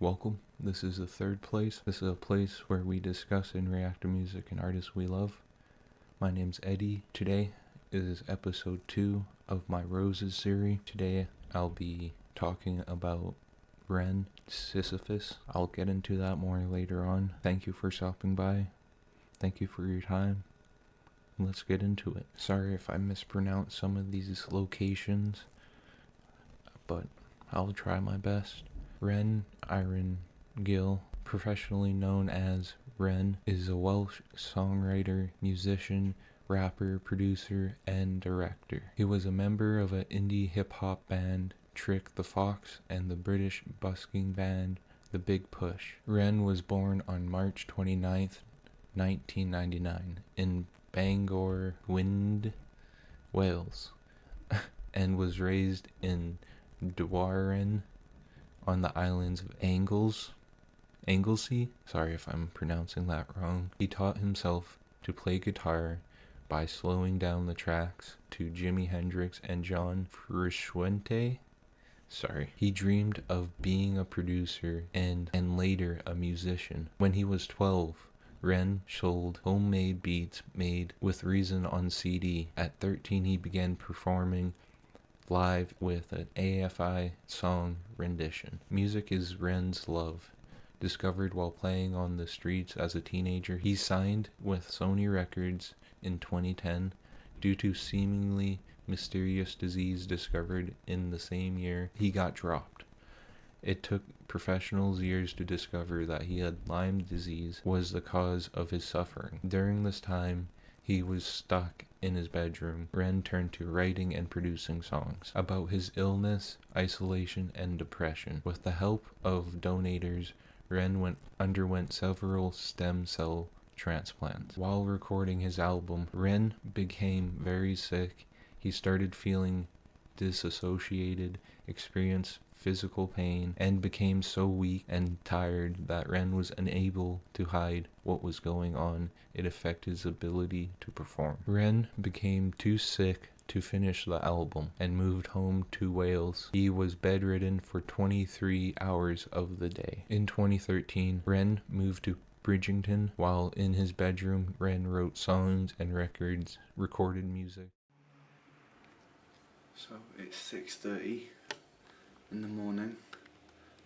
Welcome. This is the third place. This is a place where we discuss and react to music and artists we love. My name's Eddie. Today is episode 2 of my Roses series. Today I'll be talking about Ren, Sisyphus. I'll get into that more later on. Thank you for stopping by. Thank you for your time. Let's get into it. Sorry if I mispronounce some of these locations, but I'll try my best. Ren Iron Gill, professionally known as Ren, is a Welsh songwriter, musician, rapper, producer, and director. He was a member of an indie hip-hop band, Trick the Fox, and the British busking band, The Big Push. Ren was born on March 29th, 1999, in Bangor, Gwynedd, Wales, and was raised in Dwyren, on the islands of Anglesey. Sorry if I'm pronouncing that wrong. He taught himself to play guitar by slowing down the tracks to Jimi Hendrix and John Frusciante. He dreamed of being a producer and later a musician. When he was 12, Ren sold homemade beats made with resin on CD. At 13, he began performing live with an AFI song rendition. Music is Ren's love. Discovered while playing on the streets as a teenager, he signed with Sony Records in 2010 due to seemingly mysterious disease discovered in the same year he got dropped. It took professionals years to discover that he had Lyme disease was the cause of his suffering. During this time, he was stuck in his bedroom. Ren turned to writing and producing songs about his illness, isolation, and depression. With the help of donators, Ren underwent several stem cell transplants. While recording his album, Ren became very sick. He started feeling disassociated, experienced physical pain, and became so weak and tired that Ren was unable to hide what was going on. It affected his ability to perform. Ren became too sick to finish the album and moved home to Wales. He was bedridden for 23 hours of the day. In 2013, Ren moved to Bridgington. While in his bedroom, Ren wrote songs and recorded music. So it's 6:30 in the morning,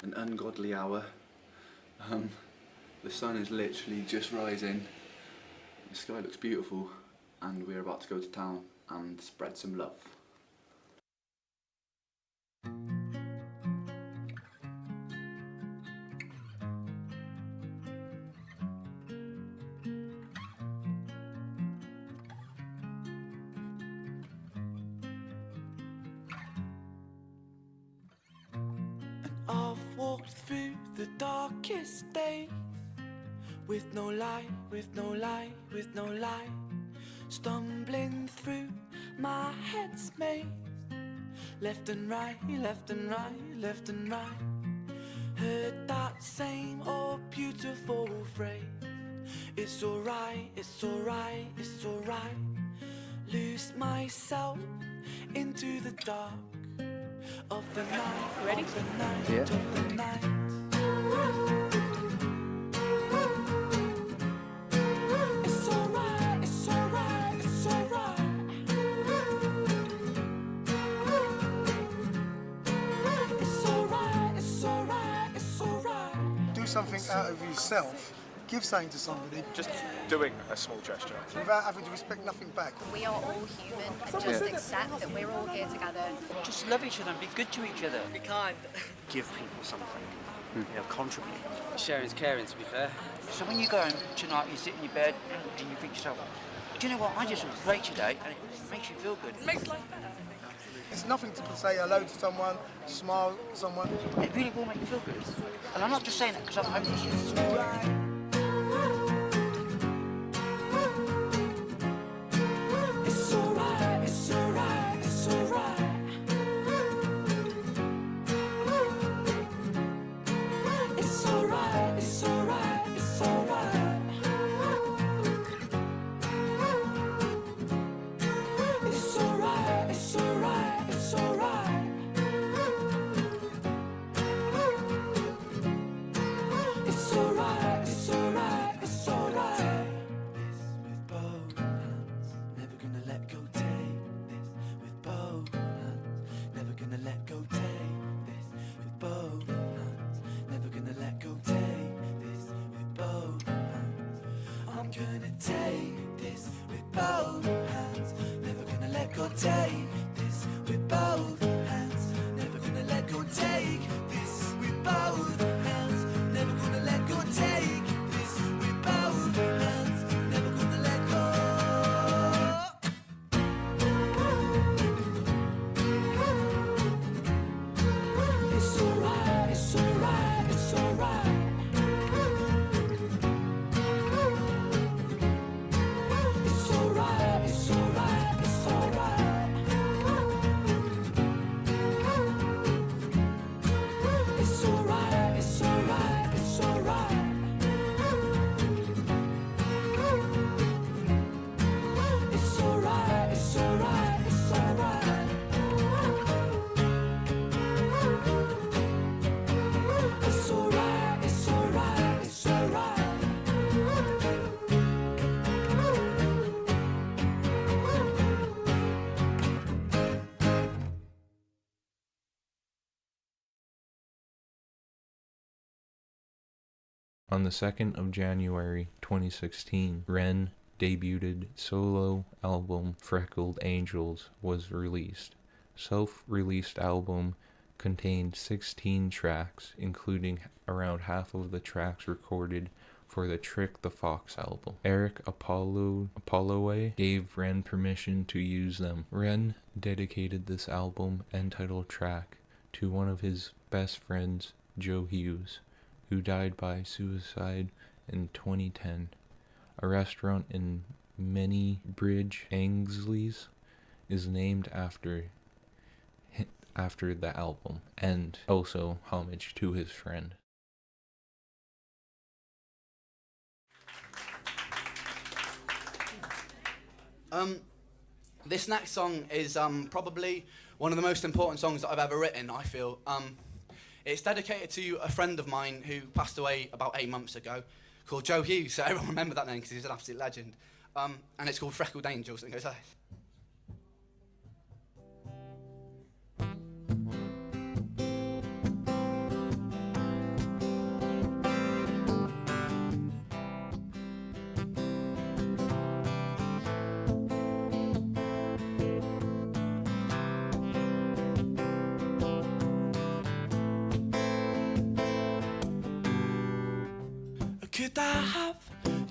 an ungodly hour. The sun is literally just rising, the sky looks beautiful, and we're about to go to town and spread some love. I've walked through the darkest days with no light, with no light, with no light, stumbling through my head's maze, left and right, left and right, left and right. Heard that same old beautiful phrase, it's alright, it's alright, it's alright. Lose myself into the dark of the night, ready? Of the night, Yeah. of the night. It's alright, it's alright, it's alright. It's alright, it's alright, it's alright. Do something out of yourself, give something to somebody Just doing a small gesture. without having to respect nothing back. We are all human and just accept that we're all here together. Just love each other and be good to each other. Be kind. Give people something. You know, contribute. Sharing's caring, to be fair. So when you go home tonight, you sit in your bed and you think to yourself, do you know what, I just was great today, and it makes you feel good. It makes life better. It's nothing to say hello to someone, smile at someone. It really will make you feel good. And I'm not just saying that because I'm homeless. It's alright, it's alright, it's alright. It's alright, it's alright, it's alright. It's alright, it's alright, it's alright. On the 2nd of January 2016, Ren debuted solo album Freckled Angels was released. Self-released album contained 16 tracks, including around half of the tracks recorded for the Trick the Fox album. Eric Apolloe gave Ren permission to use them. Ren dedicated this album and title track to one of his best friends, Joe Hughes, who died by suicide in 2010. A restaurant in Bridge, Ainsley's is named after the album, and also homage to his friend. This next song is probably one of the most important songs that I've ever written, I feel. It's dedicated to a friend of mine who passed away about 8 months ago, called Joe Hughes, so everyone remember that name because he's an absolute legend. And it's called Freckled Angels, and it goes like this. Could I have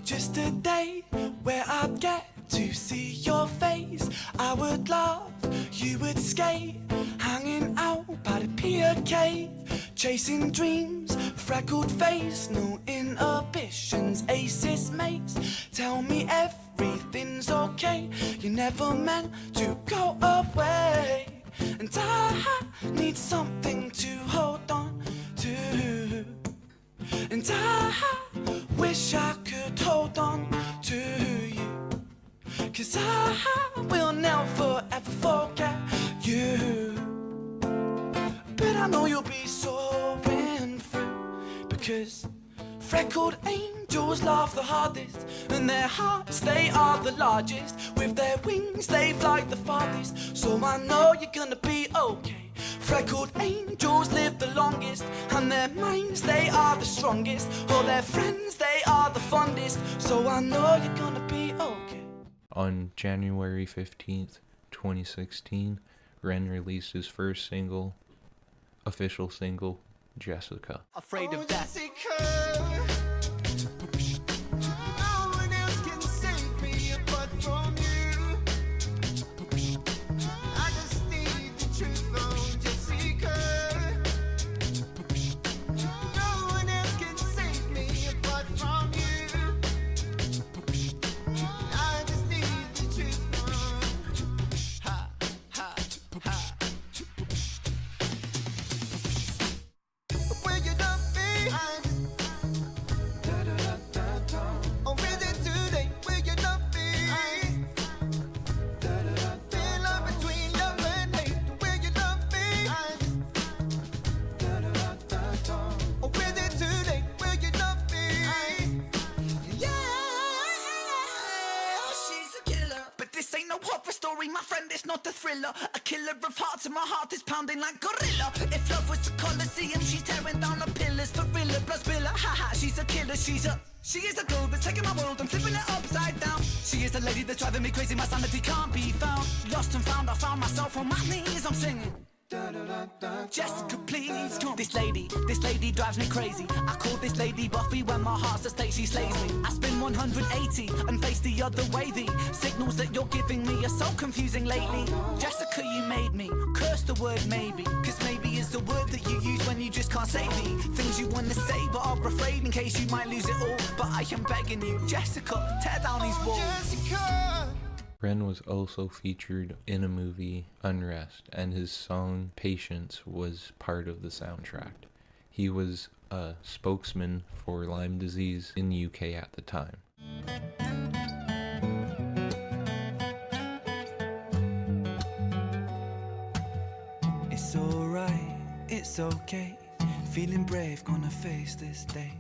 just a day where I'd get to see your face? I would laugh, you would skate, hanging out by the pier cave, chasing dreams, freckled face, no inhibitions, aces mates. Tell me everything's okay, you never meant to go away, and I need something to hold on to. And I wish I could hold on to you, 'cause I will never ever forget you. But I know you'll be soaring through, because freckled angels laugh the hardest, and their hearts, they are the largest. With their wings they fly the farthest, so I know you're gonna be okay. Freckled angels live the longest, and their minds, they are the strongest. All their friends, they are the fondest, so I know you're gonna be okay. On January 15th, 2016, Ren released his first official single, Jessica. Afraid of death. My friend, it's not a thriller. A killer of hearts, and my heart is pounding like gorilla. If love was the Colosseum, she's tearing down the pillars. For real, plus Billa, haha, she's a killer. She is a girl that's taking my world and flipping it upside down. She is the lady that's driving me crazy, my sanity can't be found. Lost and found, I found myself on my knees, I'm singing. Jessica, please come. This lady drives me crazy. I call this lady Buffy when my heart's at stake, she slays me. I spin 180 and face the other way. The signals that you're giving me are so confusing lately. Jessica, you made me curse the word maybe, 'cause maybe is the word that you use when you just can't say the things you want to say but are afraid in case you might lose it all. But I am begging you, Jessica, tear down these walls. Jessica! Ren was also featured in a movie, Unrest, and his song Patience was part of the soundtrack. He was a spokesman for Lyme disease in the UK at the time. It's alright, it's okay. Feeling brave, gonna face this day.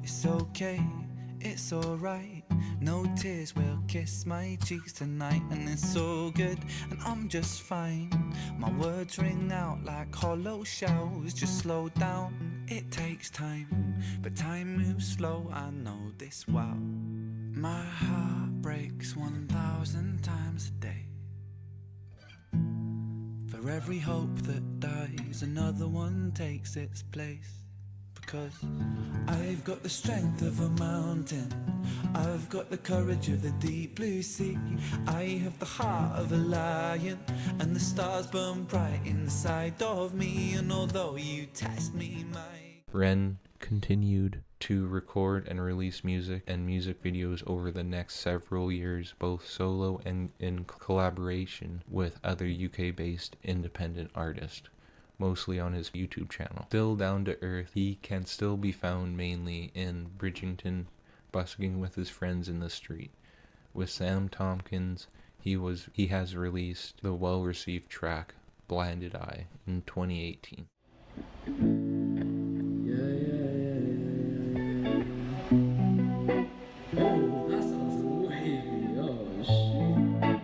It's okay, it's alright. No tears will kiss my cheeks tonight, and it's so good, and I'm just fine. My words ring out like hollow shells. Just slow down It takes time, but time moves slow, I know this well. My heart breaks 1,000 times a day. For every hope that dies, another one takes its place. Because I've got the strength of a mountain, I've got the courage of the deep blue sea, I have the heart of a lion, and the stars burn bright inside of me. And although you test me, Ren continued to record and release music and music videos over the next several years, both solo and in collaboration with other UK-based independent artists, mostly on his YouTube channel. Still down to earth, he can still be found mainly in Bridgington, busking with his friends in the street. With Sam Tompkins, he has released the well-received track Blinded Eye in 2018. Oh, that sounds wavy. Oh, shit.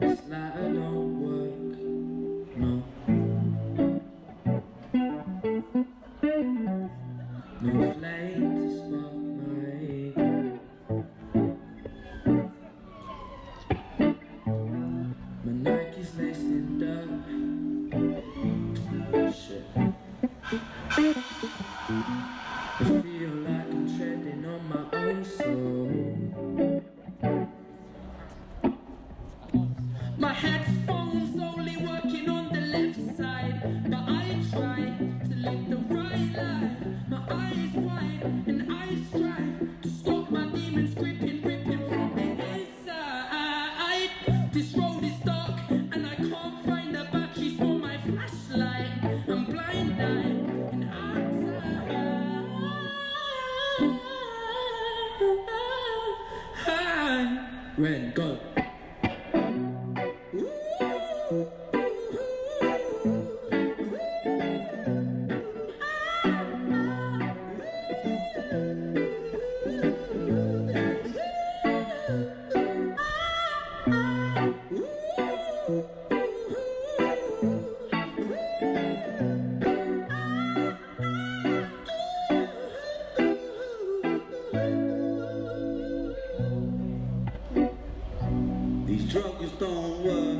It's like I don't work. No. No flame to spark my my Nike's laced in dirt. Shit. I feel like I'm treading on my own soul. My headphones only working on the left side, but I try to live the right life. My eyes wide and I strive to stop my demons gripping from the inside. This road is dark and I can't find the batteries for my flashlight. I'm blind-eyed and I'm tired. Red, go. These drugs don't work.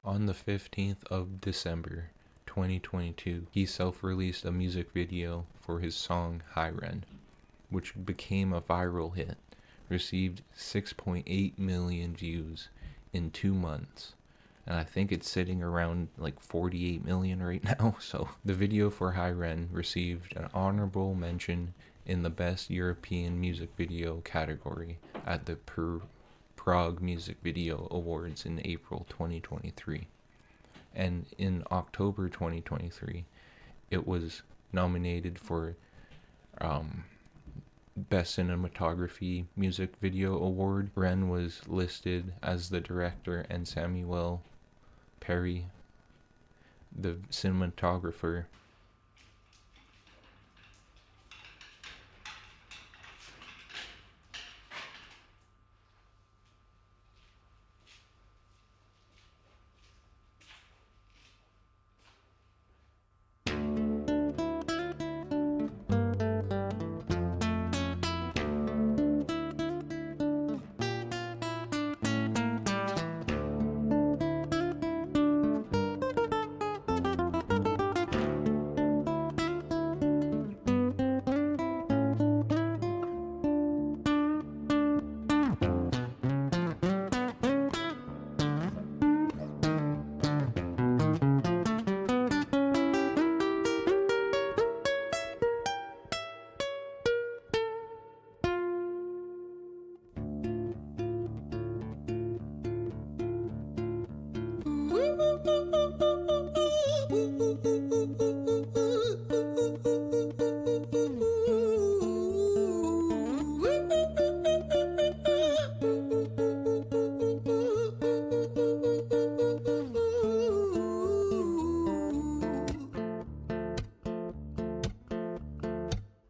On the 15th of December 2022, he self-released a music video for his song Hi Ren, which became a viral hit, received 6.8 million views in 2 months, and I think it's sitting around like 48 million right now. So the video for Hi Ren received an honorable mention in the Best European Music Video category at the Prague Music Video Awards in April 2023. And in October 2023, it was nominated for Best Cinematography Music Video Award. Ren was listed as the director and Samuel Perry, the cinematographer.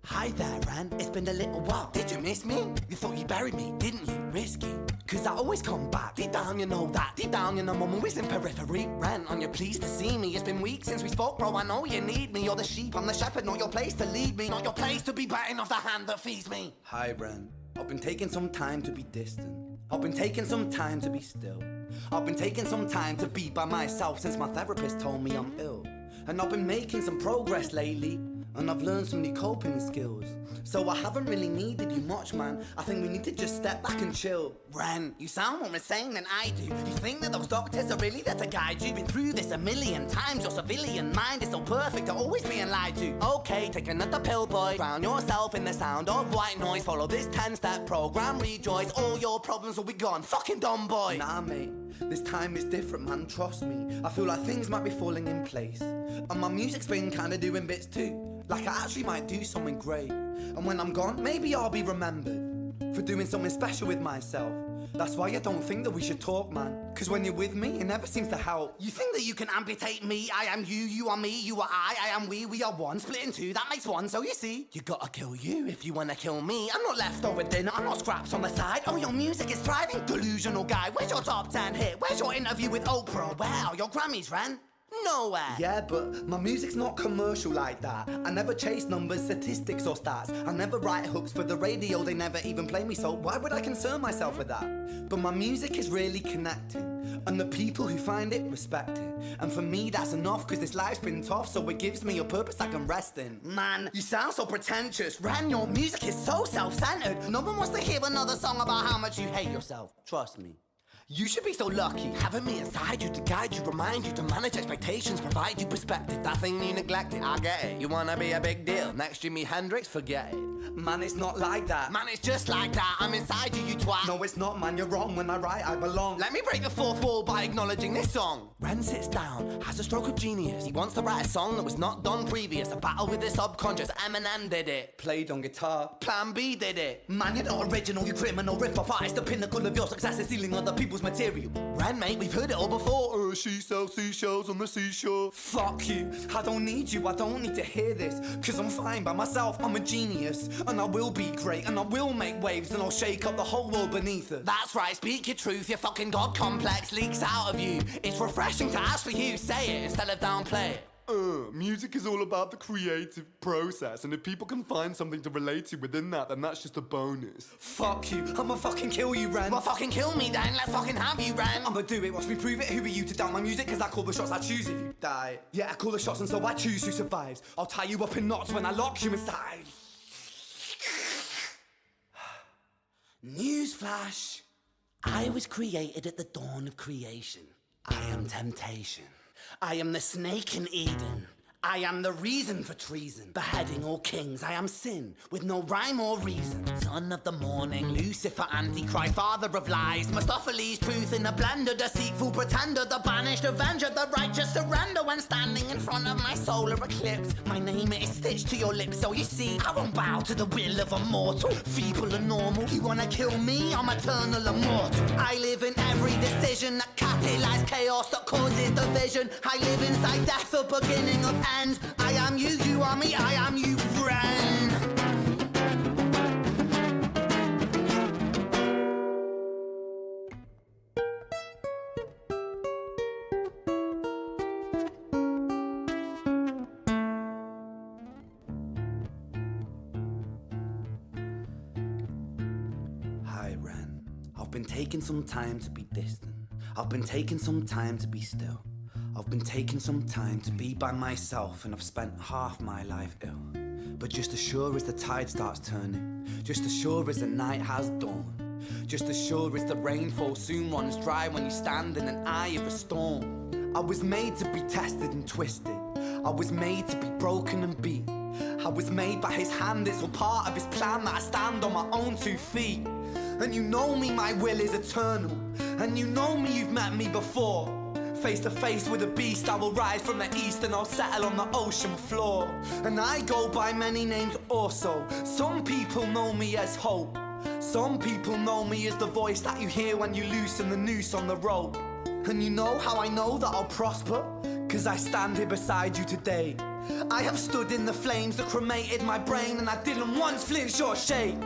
Hi there, Ran. It's been a little while. Did you miss me? You thought you buried me, didn't you? Risky. Cause I always come back. Deep down you know that. Deep down you know I'm always in periphery. Rent on you, pleased to see me. It's been weeks since we spoke, bro. I know you need me. You're the sheep, I'm the shepherd. Not your place to lead me. Not your place to be biting off the hand that feeds me. Hi, Bren. I've been taking some time to be distant. I've been taking some time to be still. I've been taking some time to be by myself since my therapist told me I'm ill. And I've been making some progress lately. And I've learned some new coping skills. So I haven't really needed you much, man. I think we need to just step back and chill. Ren, you sound more insane than I do. You think that those doctors are really there to guide you? Been through this a million times. Your civilian mind is so perfect to always being lied to. Okay, take another pill, boy. Drown yourself in the sound of white noise. Follow this 10-step program, rejoice. All your problems will be gone. Fucking dumb boy. Nah, mate. This time is different, man. Trust me. I feel like things might be falling in place. And my music's been kinda doing bits too. Like I actually might do something great. And when I'm gone, maybe I'll be remembered for doing something special with myself. That's why I don't think that we should talk, man. Cause when you're with me, it never seems to help. You think that you can amputate me? I am you, you are me, you are I am we are one. Split in two, that makes one. So you see, you gotta kill you if you wanna kill me. I'm not leftover dinner, I'm not scraps on the side. Oh, your music is thriving, delusional guy. Where's your top 10 hit? Where's your interview with Oprah? Where are your Grammys, Ren? Nowhere. Yeah, but my music's not commercial like that. I never chase numbers, statistics or stats. I never write hooks for the radio, they never even play me, so why would I concern myself with that? But my music is really connecting, and the people who find it respect it. And for me that's enough, cause this life's been tough, so it gives me a purpose I can rest in. Man, you sound so pretentious. Ren, your music is so self-centered. No one wants to hear another song about how much you hate yourself. Trust me. You should be so lucky, having me inside you to guide you, remind you to manage expectations, provide you perspective. That thing you neglected, I get it. You wanna be a big deal, next Jimi Hendrix, forget it. Man, it's not like that. Man, it's just like that, I'm inside you, you twat. No, it's not, man, you're wrong. When I write, I belong. Let me break the fourth wall by acknowledging this song. Ren sits down, has a stroke of genius. He wants to write a song that was not done previous. A battle with his subconscious, Eminem did it. Played on guitar. Plan B did it. Man, you're not original, you criminal rip-off artist. The pinnacle of your success is stealing other people's material. Ren, mate, we've heard it all before. She sells seashells on the seashore. Fuck you, I don't need you, I don't need to hear this. Cause I'm fine by myself, I'm a genius. And I will be great, and I will make waves. And I'll shake up the whole world beneath it. That's right, speak your truth, your fucking God complex leaks out of you. It's refreshing to actually hear you say it instead of downplay it. Music is all about the creative process, and if people can find something to relate to within that, then that's just a bonus. Fuck you, I'ma fucking kill you, Ren. Well, fucking kill me then, let's fucking have you, Ren. I'ma do it, watch me prove it. Who are you to doubt my music? Cause I call the shots, I choose if you die. Yeah, I call the shots and so I choose who survives. I'll tie you up in knots when I lock you inside. Newsflash, I was created at the dawn of creation. I am temptation. I am the snake in Eden. I am the reason for treason, beheading all kings. I am sin, with no rhyme or reason. Son of the morning, Lucifer, Antichrist, father of lies. Mustopheles, truth in a blender, deceitful pretender, the banished avenger, the righteous surrender. When standing in front of my solar eclipse, my name is stitched to your lips. So you see, I won't bow to the will of a mortal, feeble and normal. You wanna kill me? I'm eternal immortal. I live in every decision that catalyzes chaos, that causes division. I live inside death, the beginning of ends. I am you, you are me, I am you, Ren. Hi, Ren. I've been taking some time to be distant. I've been taking some time to be still. I've been taking some time to be by myself, and I've spent half my life ill. But just as sure as the tide starts turning, just as sure as the night has dawned, just as sure as the rainfall soon runs dry when you stand in an eye of a storm. I was made to be tested and twisted. I was made to be broken and beat. I was made by his hand, it's all part of his plan that I stand on my own 2 feet. And you know me, my will is eternal. And you know me, you've met me before. Face to face with a beast, I will rise from the east and I'll settle on the ocean floor. And I go by many names also. Some people know me as hope. Some people know me as the voice that you hear when you loosen the noose on the rope. And you know how I know that I'll prosper? Cause I stand here beside you today. I have stood in the flames that cremated my brain, and I didn't once flinch or shake.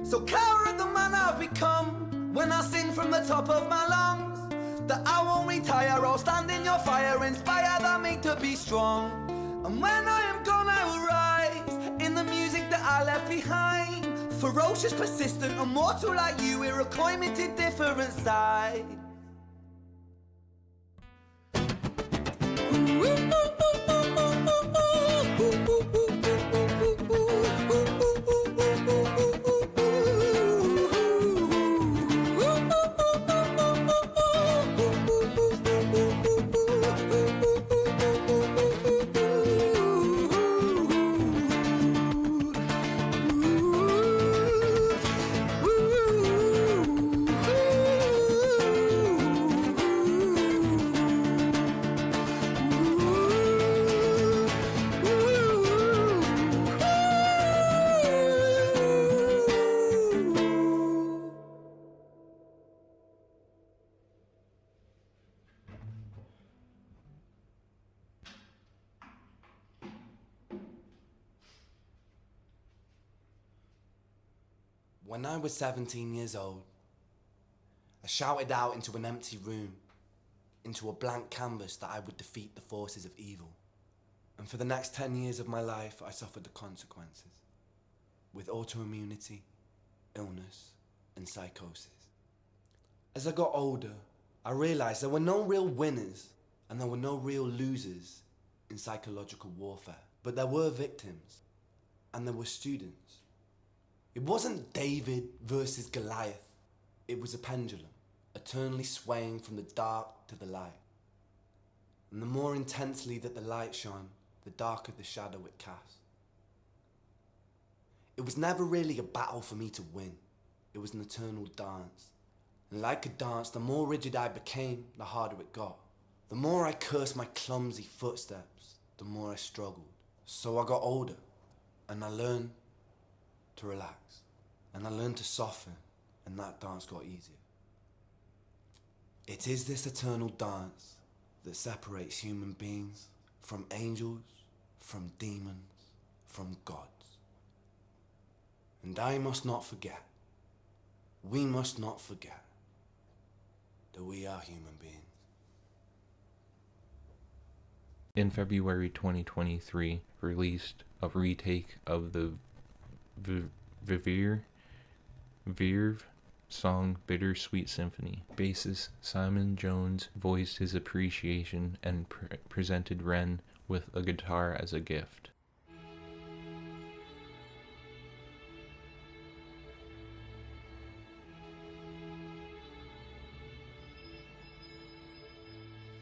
So coward the man I've become, When I sing from the top of my lungs, that I won't retire, I'll stand in your fire, inspire that me to be strong. And when I am gone, I will rise in the music that I left behind. Ferocious, persistent, immortal like you, we're a climate different side. When I was 17 years old, I shouted out into an empty room, into a blank canvas that I would defeat the forces of evil. And for the next 10 years of my life, I suffered the consequences, with autoimmunity, illness, and psychosis. As I got older, I realized there were no real winners and there were no real losers in psychological warfare, but there were victims and there were students. It wasn't David versus Goliath. It was a pendulum, eternally swaying from the dark to the light. And the more intensely that the light shone, the darker the shadow it cast. It was never really a battle for me to win. It was an eternal dance. And like a dance, the more rigid I became, the harder it got. The more I cursed my clumsy footsteps, the more I struggled. So I got older, and I learned to relax. And I learned to soften, and that dance got easier. It is this eternal dance that separates human beings from angels, from demons, from gods. And I must not forget, we must not forget, that we are human beings. In February 2023, released a retake of the Verve song Bittersweet Symphony. Bassist Simon Jones voiced his appreciation and presented Ren with a guitar as a gift.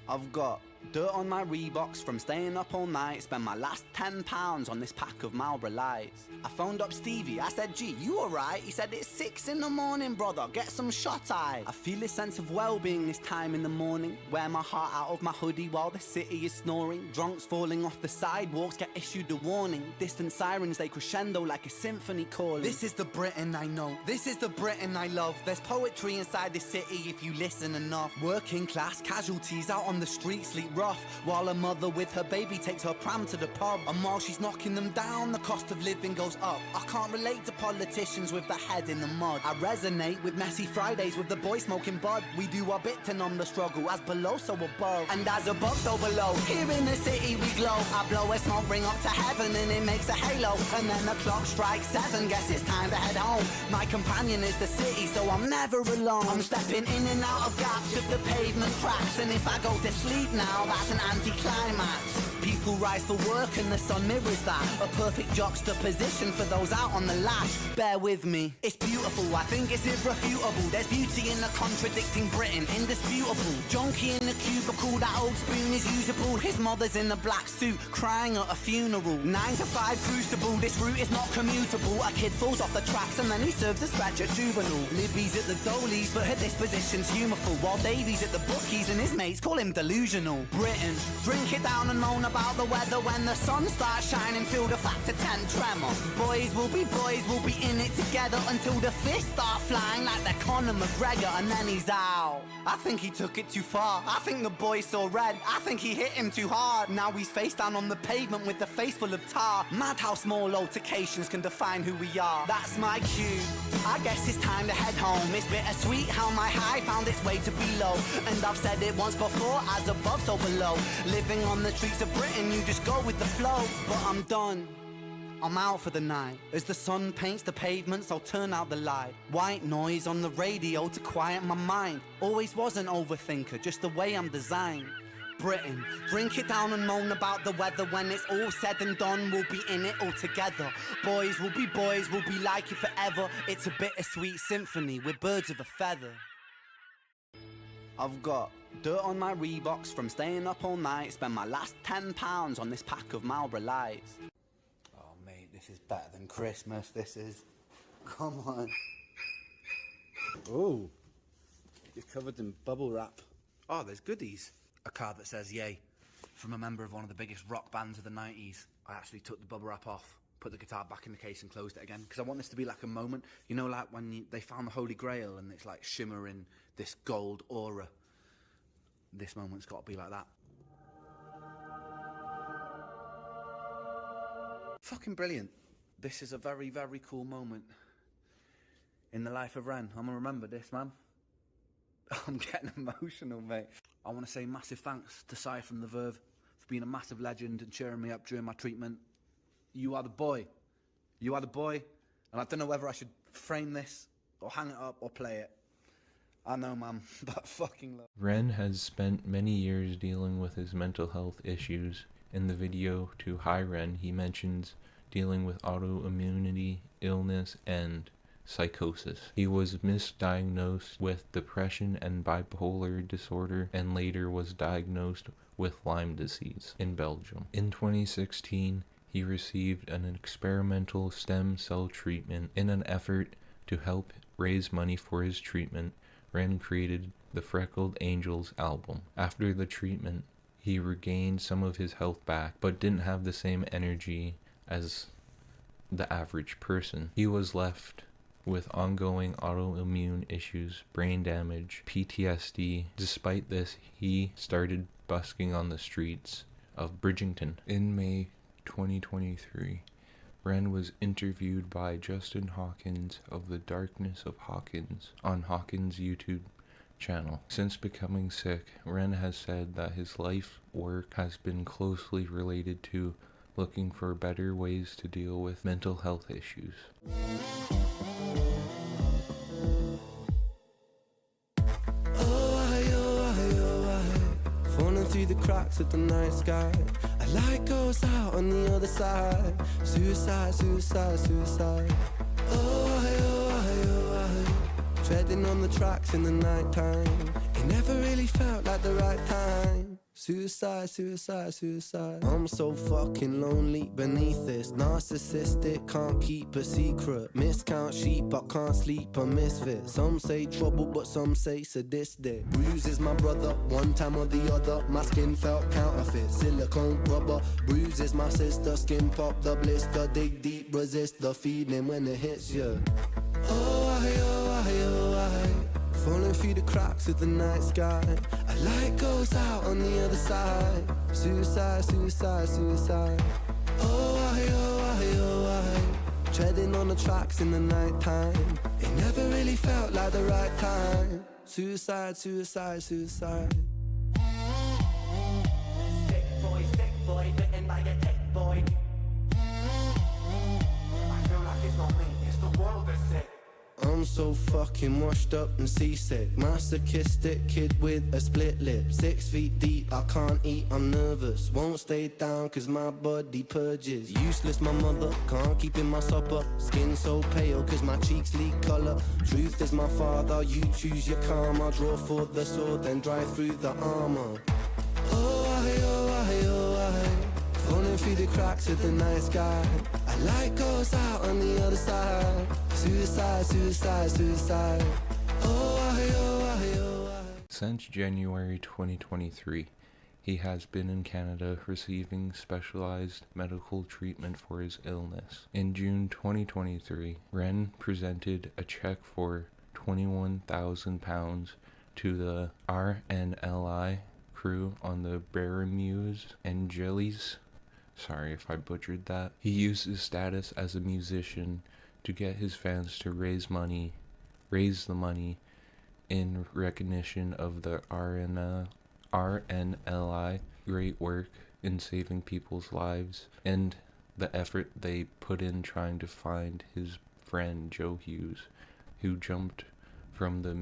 I've got dirt on my Reeboks from staying up all night. Spent my last £10 on this pack of Marlboro Lights. I phoned up Stevie, I said, G, you alright? He said, it's 6 in the morning, brother, get some shut-eye. I feel a sense of well-being this time in the morning. Wear my heart out of my hoodie while the city is snoring. Drunks falling off the sidewalks get issued a warning. Distant sirens, they crescendo like a symphony calling. This is the Britain I know, this is the Britain I love. There's poetry inside this city if you listen enough. Working class casualties out on the street sleep rough, while a mother with her baby takes her pram to the pub. And while she's knocking them down, the cost of living goes up. I can't relate to politicians with their head in the mud. I resonate with messy Fridays with the boy smoking bud. We do our bit to numb the struggle, as below so above, and as above so below. Here in the city we glow. I blow a smoke ring up to heaven and it makes a halo. And then the clock strikes 7, guess it's time to head home. My companion is the city, so I'm never alone. I'm stepping in and out of gaps of the pavement cracks, and if I go to sleep now, that's an anticlimax. People rise for work and the sun mirrors that. A perfect juxtaposition for those out on the lash. Bear with me, it's beautiful, I think it's irrefutable. There's beauty in the contradicting Britain, indisputable. Junkie in the cubicle, that old spoon is usable. His mother's in a black suit, crying at a funeral. 9 to 5 crucible, this route is not commutable. A kid falls off the tracks and then he serves a scratch at juvenile. Libby's at the Dolies, but her disposition's humourful, while Davy's at the bookies and his mates call him delusional. Britain, drink it down and moan about about the weather when the sun starts shining. Feel the factor 10 tremor. Boys, we'll be in it together until the fists start flying like they're Conor McGregor, and then he's out. I think he took it too far. I think the boy saw red. I think he hit him too hard. Now he's face down on the pavement with the face full of tar. Mad how small altercations can define who we are. That's my cue. I guess it's time to head home. It's bittersweet how my high found its way to below. And I've said it once before, as above so below. Living on the streets of Britain, you just go with the flow. But I'm done. I'm out for the night. As the sun paints the pavements, I'll turn out the light. White noise on the radio to quiet my mind. Always was an overthinker, just the way I'm designed. Britain, drink it down and moan about the weather. When it's all said and done, we'll be in it all together. Boys, we'll be like you forever. It's a bittersweet symphony, we're birds of a feather. I've got dirt on my Reeboks from staying up all night. Spend my last £10 on this pack of Marlboro Lights. Oh mate, this is better than Christmas, this is. Come on. Oh, you're covered in bubble wrap. Oh, there's goodies. A card that says yay, from a member of one of the biggest rock bands of the 90s. I actually took the bubble wrap off, put the guitar back in the case and closed it again, because I want this to be like a moment, you know, like when they found the Holy Grail and it's like shimmering this gold aura. This moment's got to be like that. Fucking brilliant. This is a very, very cool moment in the life of Ren. I'm gonna remember this, man. I'm getting emotional, mate. I want to say massive thanks to Si from The Verve for being a massive legend and cheering me up during my treatment. You are the boy. You are the boy. And I don't know whether I should frame this or hang it up or play it. I know, man, but fucking love. Ren has spent many years dealing with his mental health issues. In the video to Hi Ren, he mentions dealing with autoimmunity, illness, and psychosis. He was misdiagnosed with depression and bipolar disorder and later was diagnosed with Lyme disease in Belgium. In 2016, he received an experimental stem cell treatment. In an effort to help raise money for his treatment, Ren created the Freckled Angels album. After the treatment, he regained some of his health back, but didn't have the same energy as the average person. He was left with ongoing autoimmune issues, brain damage, PTSD. Despite this, he started busking on the streets of Bridgington. In May 2023, Ren was interviewed by Justin Hawkins of The Darkness of Hawkins on Hawkins' YouTube channel. Since becoming sick, Ren has said that his life work has been closely related to looking for better ways to deal with mental health issues. Falling through the cracks of the night sky. A light goes out on the other side. Suicide, suicide, suicide. Treading on the tracks in the night time. It never really felt like the right time. Suicide, suicide, suicide. I'm so fucking lonely beneath this. Narcissistic, can't keep a secret. Miscount sheep, I can't sleep, a misfit. Some say trouble, but some say sadistic. Bruises my brother, one time or the other. My skin felt counterfeit, silicone rubber. Bruises my sister, skin pop the blister. Dig deep, resist the feeling when it hits you. Falling through the cracks of the night sky. A light goes out on the other side. Suicide, suicide, suicide. Treading on the tracks in the night time. It never really felt like the right time. Suicide, suicide, suicide. Sick boy, bitten by a tick boy. I feel like it's not me, it's the world that's sick. I'm so fucking washed up and seasick. Masochistic kid with a split lip. 6 feet deep, I can't eat, I'm nervous. Won't stay down cause my body purges. Useless my mother, can't keep in my supper. Skin so pale cause my cheeks leak colour. Truth is my father, you choose your karma. Draw for the sword, then drive through the armour. Falling through the cracks of the night sky. A light goes out on the other side. Suicide, suicide, suicide. Since January 2023, He has been in Canada receiving specialized medical treatment for his illness. In June 2023, Ren presented a check for £21,000 to the RNLI crew on the Barramuses Angeles. Sorry if I butchered that. He used his status as a musician to get his fans to raise the money in recognition of the RNLI great work in saving people's lives and the effort they put in trying to find his friend Joe Hughes, who jumped from the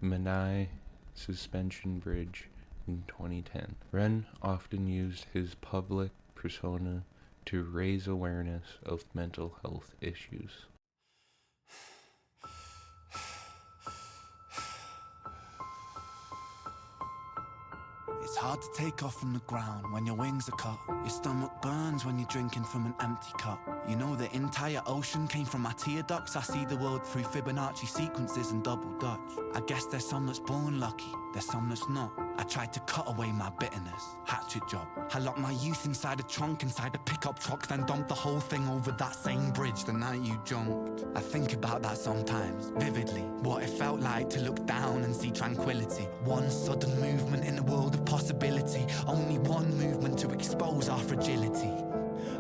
Menai suspension bridge in 2010. Ren often used his public persona to raise awareness of mental health issues. It's hard to take off from the ground when your wings are cut. Your stomach burns when you're drinking from an empty cup. You know the entire ocean came from my tear ducts. I see the world through Fibonacci sequences and double Dutch. I guess there's some that's born lucky, there's some that's not. I tried to cut away my bitterness, hatchet job. I locked my youth inside a trunk, inside a pickup truck, then dumped the whole thing over that same bridge the night you jumped. I think about that sometimes, vividly. What it felt like to look down and see tranquility. One sudden movement in a world of possibility. Only one movement to expose our fragility.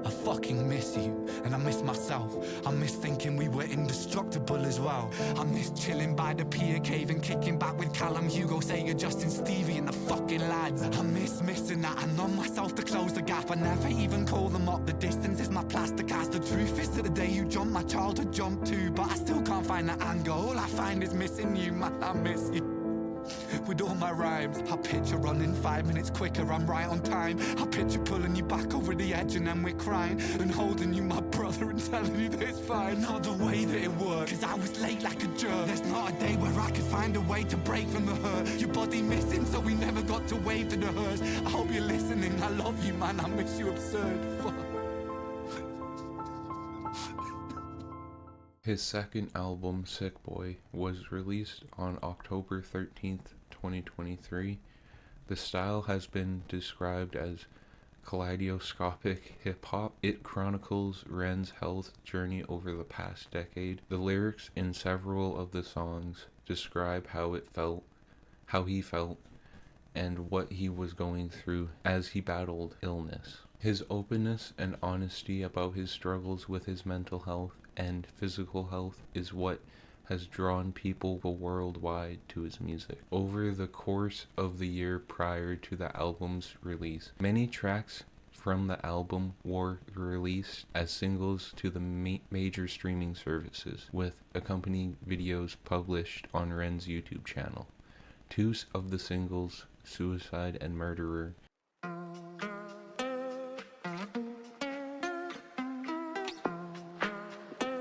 I fucking miss you, and I miss myself. I miss thinking we were indestructible as well. I miss chilling by the pier cave and kicking back with Callum, Hugo, Sager, Justin, Stevie and the fucking lads. I miss missing that. I numb myself to close the gap. I never even call them up. The distance is my plastic ass. The truth is that the day you jumped, my childhood jumped too. But I still can't find that anger. All I find is missing you, man, I miss you. With all my rhymes, I picture running 5 minutes quicker, I'm right on time. I picture pulling you back over the edge and then we're crying and holding you, my brother, and telling you that it's fine. Not the way that it worked, cause I was late like a jerk. There's not a day where I could find a way to break from the hurt. Your body missing, so we never got to wave to the hearse. I hope you're listening, I love you, man, I miss you absurd. Fuck. His second album, Sick Boy, was released on October 13th, 2023. The style has been described as kaleidoscopic hip-hop. It chronicles Ren's health journey over the past decade. The lyrics in several of the songs describe how he felt, and what he was going through as he battled illness. His openness and honesty about his struggles with his mental health and physical health is what has drawn people worldwide to his music. Over the course of the year prior to the album's release, many tracks from the album were released as singles to the major streaming services, with accompanying videos published on Ren's YouTube channel. Two of the singles, Suicide and Murderer,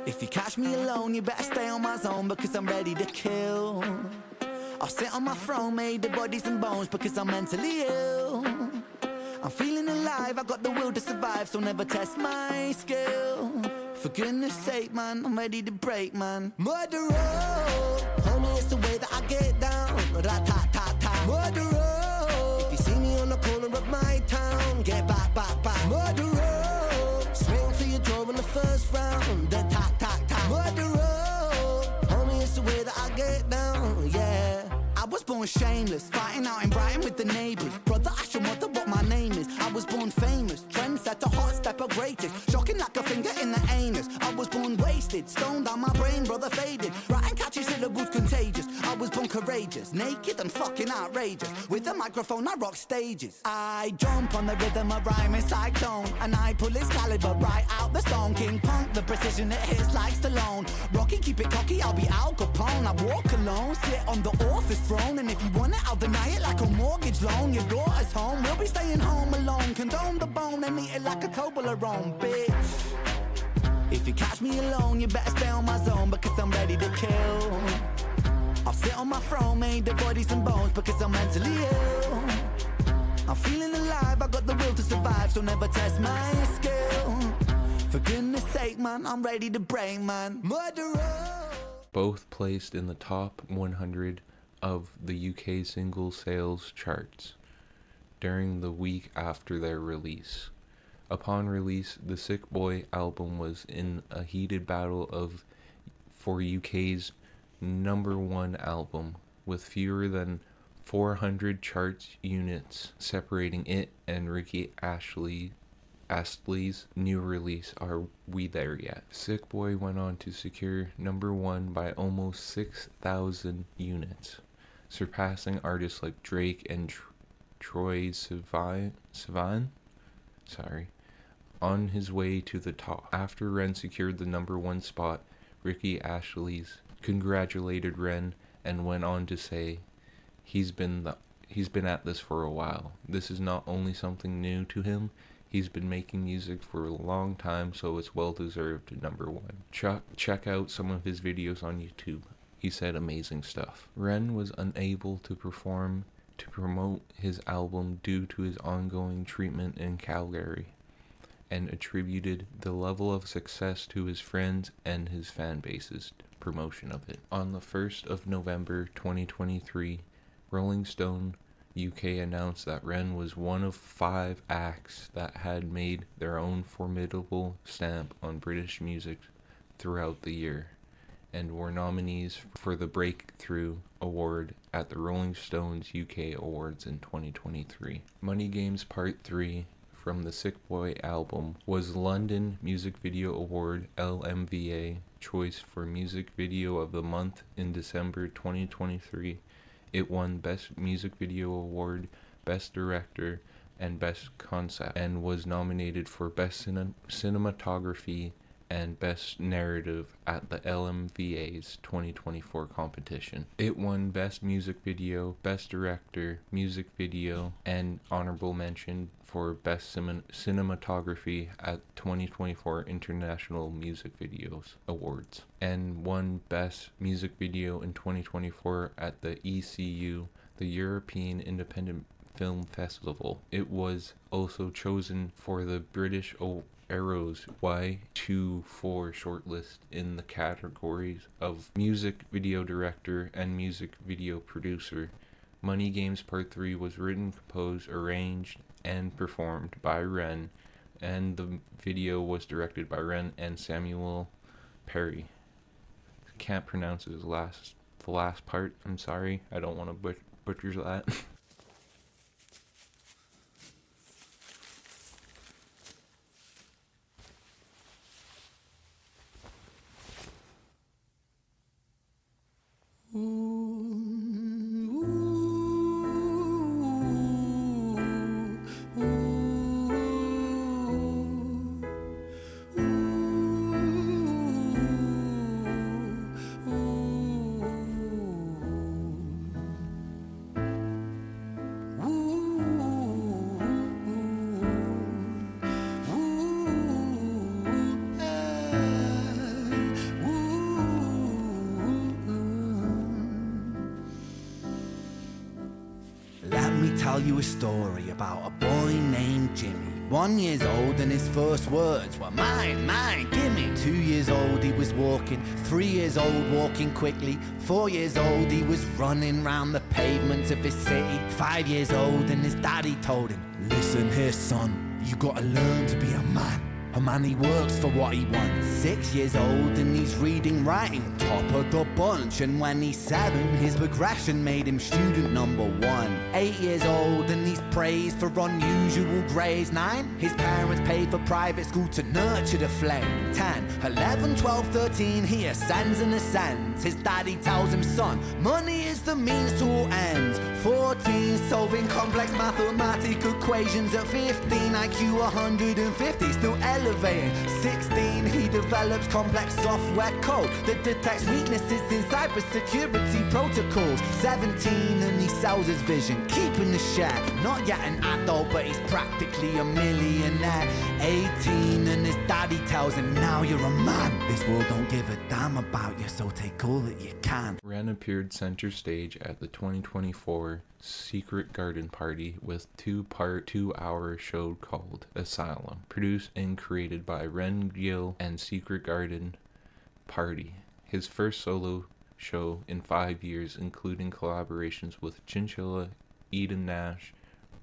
If you catch me alone, you better stay on my zone because I'm ready to kill. I'll sit on my throne made of bodies and bones because I'm mentally ill. I'm feeling alive, I got the will to survive, so never test my skill. For goodness sake, man, I'm ready to break, man. Murderer, homie, it's the way that I get down. Rat-tat-tat-tat. Murderer, if you see me on the corner of my town, get back, back, back. Murderer, swing for your jaw in the first round. Tat-tat-tat. Murderer, homie, it's the way that I get down, yeah. I was born shameless, fighting out in Brighton with the neighbours. Brother, ask your mother what my name is. I was born famous, trendsetter, hot stepper, greatest. Shocking like a finger in the anus. I was born wasted, stoned on my brain, brother faded. Writing catchy syllables contagious. I was born courageous, naked and fucking outrageous. With a microphone, I rock stages. I jump on the rhythm of rhyme, it's cyclone. And I pull its caliber right out the stone. King Punk, the precision it hits like Stallone. Rocky, keep it cocky, I'll be Al Capone. I walk alone, sit on the author's throne. And if you want it, I'll deny it like a mortgage loan. Your daughter's home, we'll be staying home alone. Condone the bone and eat it like a Toblerone, bitch. If you catch me alone, you better stay on my zone because I'm ready to kill. I'll sit on my throne made of bodies and bones because I'm mentally ill. I'm feeling alive, I got the will to survive, so never test my skill. For goodness sake, man, I'm ready to break, man. Murderer. Both placed in the top 100 of the UK single sales charts. during the week after their release. Upon release, the Sick Boy album was in a heated battle for UK's #1 album, with fewer than 400 chart units separating it and Ricky Astley's new release, Are We There Yet? Sick Boy went on to secure #1 by almost 6,000 units, surpassing artists like Drake and Troye Sivan, on his way to the top. After Ren secured the #1 spot, Ricky Astley's congratulated Ren and went on to say, he's been at this for a while. This is not only something new to him, he's been making music for a long time, so it's well deserved #1. Check out some of his videos on YouTube. He said amazing stuff. Ren was unable to perform to promote his album due to his ongoing treatment in Calgary, and attributed the level of success to his friends and his fan base's promotion of it. On the 1st of November 2023, Rolling Stone UK announced that Ren was one of 5 acts that had made their own formidable stamp on British music throughout the year, and were nominees for the Breakthrough Award at the Rolling Stones UK Awards in 2023. Money Games Part 3 from the Sick Boy album was London Music Video Award LMVA choice for Music Video of the Month in December 2023. It won Best Music Video Award, Best Director, and Best Concept, and was nominated for Best Cinematography and Best Narrative at the LMVA's 2024 competition. It won Best Music Video, Best Director, Music Video, and honorable mention for Best Cinematography at 2024 International Music Videos Awards, and won Best Music Video in 2024 at the ECU, the European Independent Film Festival. It was also chosen for the British Arrows Y24 shortlist in the categories of Music Video Director and Music Video Producer. Money Games Part 3 was written, composed, arranged, and performed by Ren, and the video was directed by Ren and Samuel Perry. Can't pronounce the last part. I'm sorry. I don't want to butcher that. Tell you a story about a boy named Jimmy. 1 year old and his first words were mine, mine, gimme. 2 years old he was walking, 3 years old walking quickly. 4 years old he was running round the pavements of his city. 5 years old and his daddy told him, listen here son, you gotta learn to be a man. A man, he works for what he wants. 6 years old and he's reading, writing, top of the bunch. And when he's 7, his progression made him student #1. 8 years old and he's praised for unusual grades. 9, his parents paid for private school to nurture the flame. 10, 11, 12, 13, he ascends and ascends. His daddy tells him, son, money is the means to all ends. 14, solving complex mathematical equations. At 15, IQ 150, still elevating. 16, he develops complex software code that detects weaknesses in cybersecurity protocols. 17, and he sells his vision, keeping the share. Not yet an adult, but he's practically a millionaire. 18, and his daddy tells him, now you're a man. This world don't give a damn about you, so take all that you can. Ren appeared center stage at the 2024 Secret Garden Party with 2-hour show called Asylum, produced and created by Ren Gill and Secret Garden Party. His first solo show in 5 years, including collaborations with Chinchilla, Eden Nash,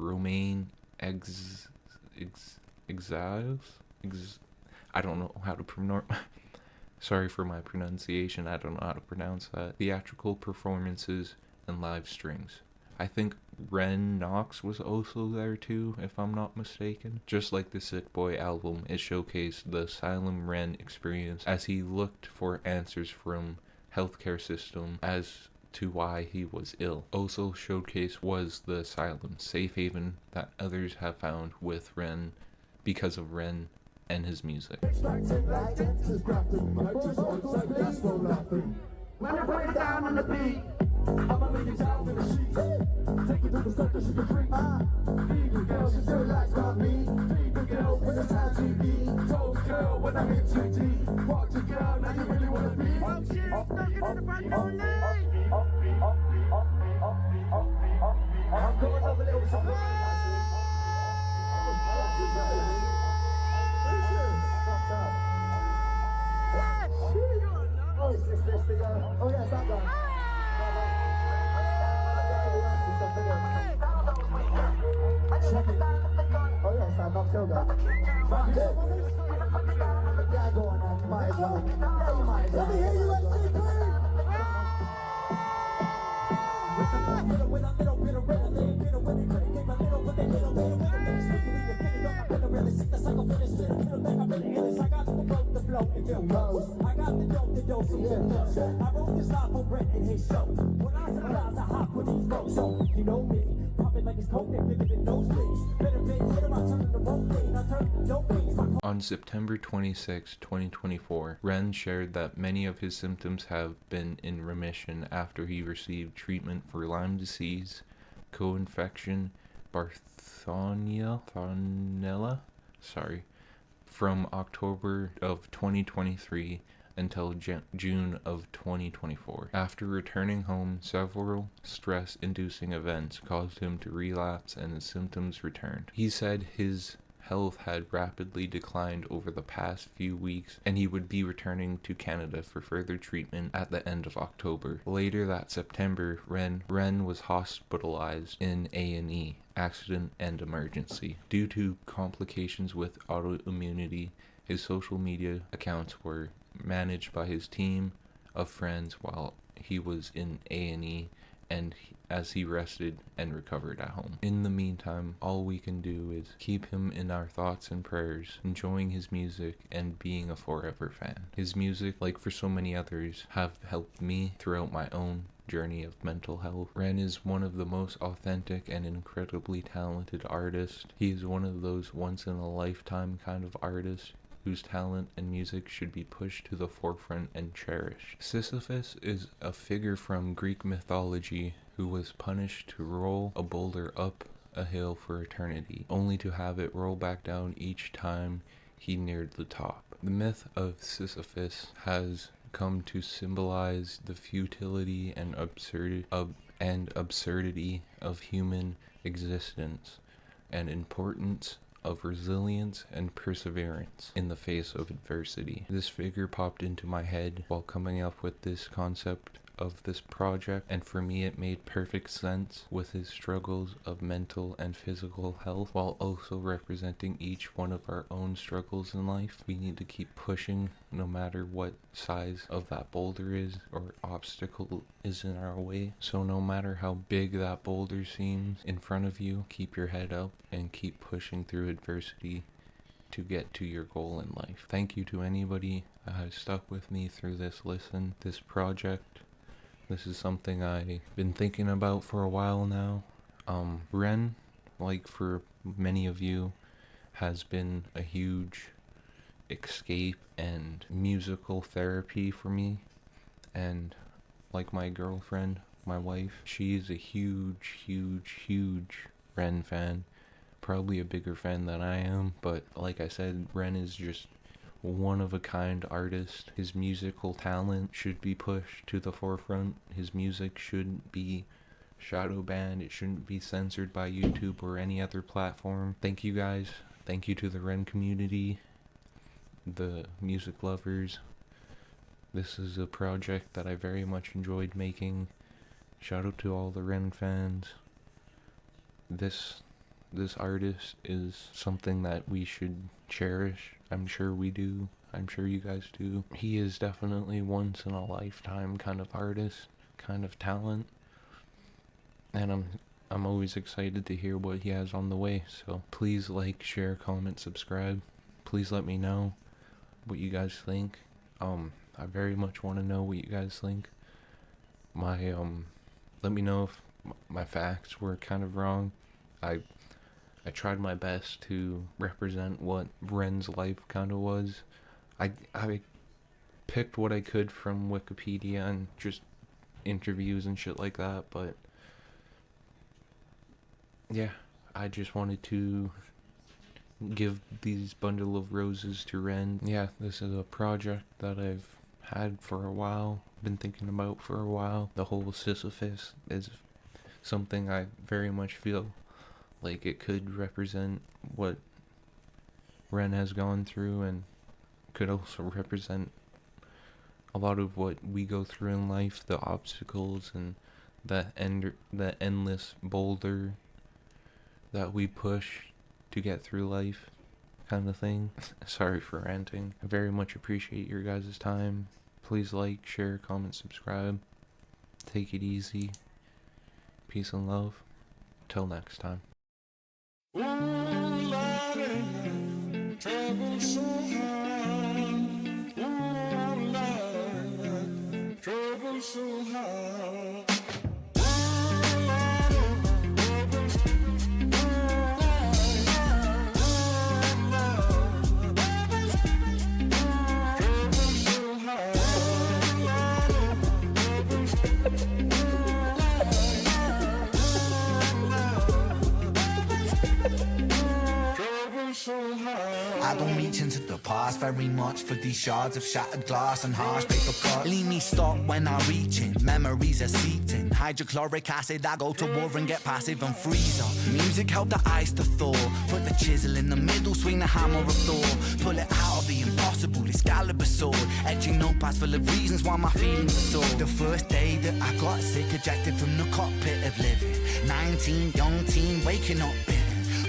Romaine Exiles? I don't know how to pronounce. Sorry for my pronunciation, I don't know how to pronounce that. Theatrical performances and live strings. I think Ren Knox was also there too, if I'm not mistaken. Just like the Sick Boy album, it showcased the Asylum Ren experience as he looked for answers from healthcare system as to why he was ill. Also showcased was the asylum, safe haven that others have found with Ren because of Ren and his music. When I put it down on the beat, I'ma leave you down in the sheets. Take you to the circus, you can freak. Feed the girl, she still likes about me. Feed the girl when it's time TV. Told the girl when I hit too deep. Watch the girl, now you really wanna be. Oh shit, stuck in the front door lane. I'm going over there with some Oh yes, that guy. Check it. Oh yes, I'm not so good. Yeah, go on then. Might as well. Yeah, you might as well. Let me hear you at I got the dope from I wrote this live for Brett and his show. When I surprise, I hop with these folks. So, you know me, pop it like it's coke, they fit it in nosebleeds. Better pay him, I turn the wrong thing, I turn no things. On September 26, 2024, Ren shared that many of his symptoms have been in remission after he received treatment for Lyme disease, co-infection, Barthonella, from October of 2023 until June of 2024. After returning home, several stress-inducing events caused him to relapse and his symptoms returned. He said his health had rapidly declined over the past few weeks and he would be returning to Canada for further treatment at the end of October. Later that September, Ren was hospitalized in A&E, accident and emergency. Due to complications with autoimmunity, his social media accounts were managed by his team of friends while he was in A&E and as he rested and recovered at home. In the meantime, all we can do is keep him in our thoughts and prayers, enjoying his music and being a forever fan. His music, like for so many others, have helped me throughout my own journey of mental health. Ren is one of the most authentic and incredibly talented artists. He is one of those once-in-a-lifetime kind of artists whose talent and music should be pushed to the forefront and cherished. Sisyphus is a figure from Greek mythology who was punished to roll a boulder up a hill for eternity, only to have it roll back down each time he neared the top. The myth of Sisyphus has come to symbolize the futility and absurdity of human existence and importance of resilience and perseverance in the face of adversity. This figure popped into my head while coming up with this concept of this project, and for me it made perfect sense with his struggles of mental and physical health while also representing each one of our own struggles in life. We need to keep pushing no matter what size of that boulder is or obstacle is in our way. So no matter how big that boulder seems in front of you, keep your head up and keep pushing through adversity to get to your goal in life. Thank you to anybody that has stuck with me through this project. This is something I've been thinking about for a while now. Ren, like for many of you, has been a huge escape and musical therapy for me. And like my girlfriend, my wife, she's a huge Ren fan. Probably a bigger fan than I am, but like I said, Ren is just one of a kind artist. His musical talent should be pushed to the forefront. His music shouldn't be shadow banned. It shouldn't be censored by YouTube or any other platform. Thank you guys. Thank you to the Ren community, the music lovers. This is a project that I very much enjoyed making. Shout out to all the Ren fans. This this artist is something that we should cherish. I'm sure we do. I'm sure you guys do. He is definitely once in a lifetime kind of artist, kind of talent. And I'm always excited to hear what he has on the way. So please like, share, comment, subscribe. Please let me know what you guys think. I very much want to know what you guys think. Let me know if my facts were kind of wrong. I tried my best to represent what Ren's life kind of was. I picked what I could from Wikipedia and just interviews and shit like that, but yeah, I just wanted to give these bundle of roses to Ren. Yeah, this is a project that I've had for a while, been thinking about for a while. The whole Sisyphus is something I very much feel like it could represent what Ren has gone through, and could also represent a lot of what we go through in life, the obstacles and the endless boulder that we push to get through life, kind of thing. Sorry for ranting. I very much appreciate your guys' time. Please like, share, comment, subscribe. Take it easy. Peace and love. Till next time. Trouble so hard, trouble so hard. I don't reach into the past very much for these shards of shattered glass and harsh paper cuts. Leave me stop when I reach in, memories are seeped in. Hydrochloric acid, I go to war and get passive and freeze up. Music help the ice to thaw. Put the chisel in the middle, swing the hammer of Thor. Pull it out of the impossible, Excalibur sword. Etching notepads full of reasons why my feelings are sore. The first day that I got sick, ejected from the cockpit of living. 19, young teen, waking up bitter.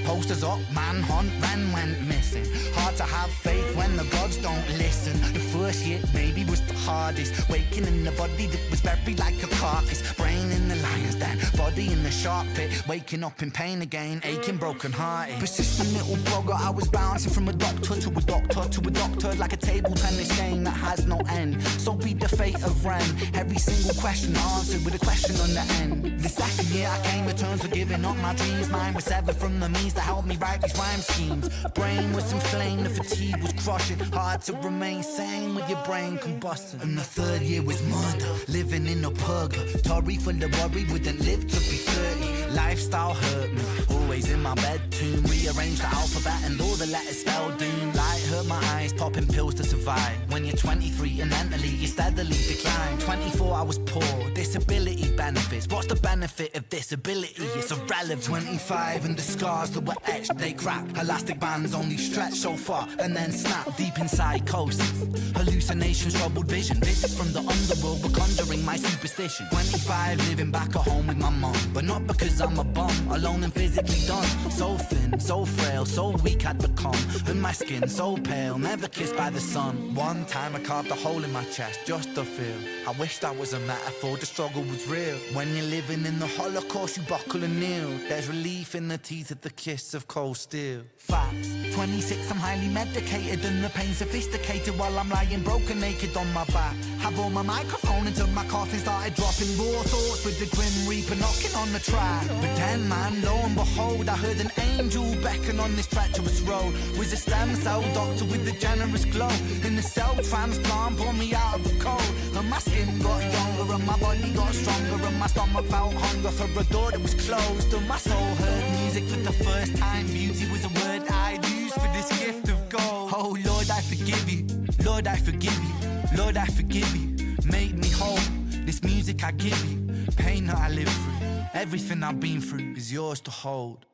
Posters up, manhunt, Ren went missing. Hard to have faith when the gods don't listen. The first hit maybe was the hardest. Waking in the body that was buried like a carcass. Brain in the lion's den, body in the shark pit. Waking up in pain again, aching, broken hearted. Persistent little blogger, I was bouncing from a doctor to a doctor to a doctor, like a table tennis game that has no end. So be the fate of Ren. Every single question answered with a question on the end. The second year I came to terms with giving up my dreams. Mine was severed from the means that helped me write these rhyme schemes. Brain was inflamed, the fatigue was crushing. Hard to remain sane with your brain combusting. And the third year was murder, living in a purgatory full of worry, wouldn't live to be 30. Lifestyle hurt me, always in my bed tomb. Rearranged the alphabet and all the letters spelled doom. Light hurt my eyes, popping pills to survive. When you're 23 and mentally you steadily decline. 24 I was poor, disability benefits. What's the benefit of disability? It's irrelevant. 25 and the scars that were etched, they crack. Elastic bands only stretch so far and then snap. Deep in psychosis, hallucinations, troubled vision. Visits from the underworld were conjuring my superstition. 25 living back at home with my mum, but not because I'm a bum, alone and physically done. So thin, so frail, so weak I'd become. And my skin so pale, never kissed by the sun. One time I carved a hole in my chest just to feel. I wish that was a metaphor, the struggle was real. When you're living in the Holocaust you buckle and kneel. There's relief in the teeth of the kiss of cold steel. Facts, 26 I'm highly medicated and the pain sophisticated while I'm lying broken naked on my back. Have on my microphone until my coffin started dropping. Raw thoughts with the grim reaper knocking on the track. But then man, lo and behold, I heard an angel beckon on this treacherous road. Was a stem cell doctor with a generous glow. In the cell transplant pulled me out of the cold. And my skin got younger and my body got stronger. And my stomach felt hunger for a door that was closed. And my soul heard music for the first time. Beauty was a word I'd use for this gift of gold. Oh Lord, I forgive you. Lord, I forgive you. Lord, I forgive you. Made me whole. This music I give you. Pain that I live through. Everything I've been through is yours to hold.